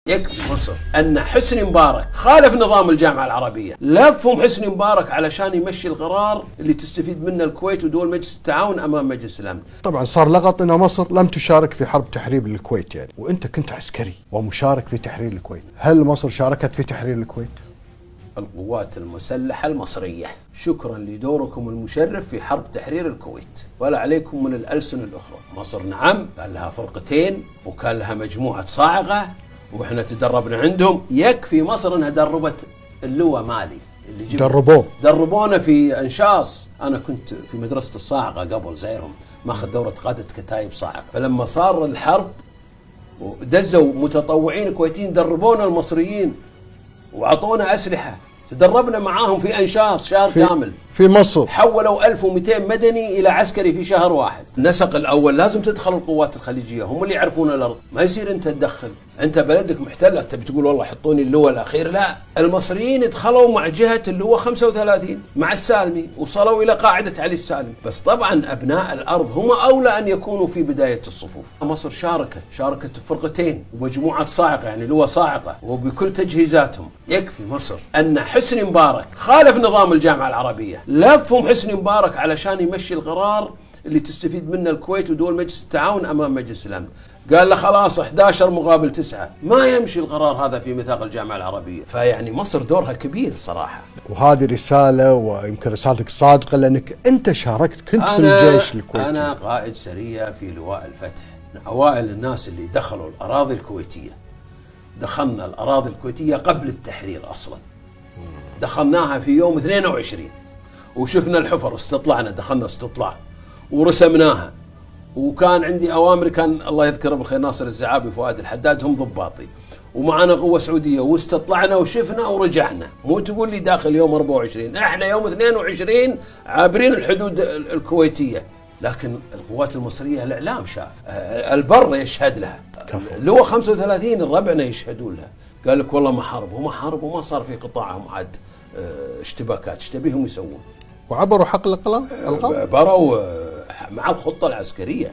يكفي مصر أن حسني مبارك خالف نظام الجامعة العربية، لفهم حسني مبارك علشان يمشي القرار اللي تستفيد منه الكويت ودول مجلس التعاون أمام مجلس الأمن. طبعا صار لغط أن مصر لم تشارك في حرب تحرير الكويت يعني، وأنت كنت عسكري ومشارك في تحرير الكويت، هل مصر شاركت في تحرير الكويت؟ القوات المسلحة المصرية شكرا لدوركم المشرف في حرب تحرير الكويت، ولا عليكم من الألسن الأخرى. مصر نعم كان لها فرقتين وكان لها مجموعة صاعقة وإحنا تدربنا عندهم. يكفي مصر أنها دربت اللواء مالي اللي دربونا في أنشاص. أنا كنت في مدرسة الصاعقة قبل زيرهم ماخذ دورة قادة كتايب صاعقة، فلما صار الحرب ودزوا متطوعين كويتيين دربونا المصريين وعطونا أسلحة، تدربنا معاهم في أنشاص شهر كامل في مصر. حولوا 1200 مدني إلى عسكري في شهر واحد. النسق الأول لازم تدخل القوات الخليجية، هم اللي يعرفون الأرض، ما يصير أنت تدخل. أنت بلدك محتلة تبي تقول والله حطوني اللواء الأخير، لا. المصريين دخلوا مع جهة اللواء 35 مع السالمي وصلوا إلى قاعدة علي السالمي، بس طبعا أبناء الأرض هم أولى أن يكونوا في بداية الصفوف. مصر شاركت فرقتين ومجموعة صاعقة يعني لواء صاعقة وبكل تجهيزاتهم. يكفي مصر أن حسني مبارك خالف نظام الجامعة العربية، لفهم حسني مبارك علشان يمشي القرار اللي تستفيد منه الكويت ودول مجلس التعاون أمام مجلس الأمن. قال له خلاص 11 مقابل 9، ما يمشي القرار هذا في ميثاق الجامعة العربية. فيعني مصر دورها كبير صراحة، وهذه رسالة ويمكن رسالتك صادقة لأنك أنت شاركت، كنت في الجيش الكويتي. أنا قائد سرية في لواء الفتح، من أوائل الناس اللي دخلوا الأراضي الكويتية. دخلنا الأراضي الكويتية قبل التحرير أصلا، دخلناها في يوم 22 وشفنا الحفر، استطلعنا، دخلنا استطلاع ورسمناها، وكان عندي أوامر، كان الله يذكره بالخير ناصر الزعابي فؤاد الحداد هم ضباطي، ومعنا قوة سعودية، واستطلعنا وشفنا ورجعنا. مو تقول لي داخل يوم 24، احنا يوم 22 عابرين الحدود الكويتية. لكن القوات المصرية الإعلام شاف، البر يشهد لها، لواء 35 ربعنا يشهدون لها. قال لك والله ما حاربوا وما صار في قطاعهم عاد اشتباكات، ايش تبيهم يسوون؟ وعبروا حق الإلغاء؟ عبروا مع الخطة العسكرية.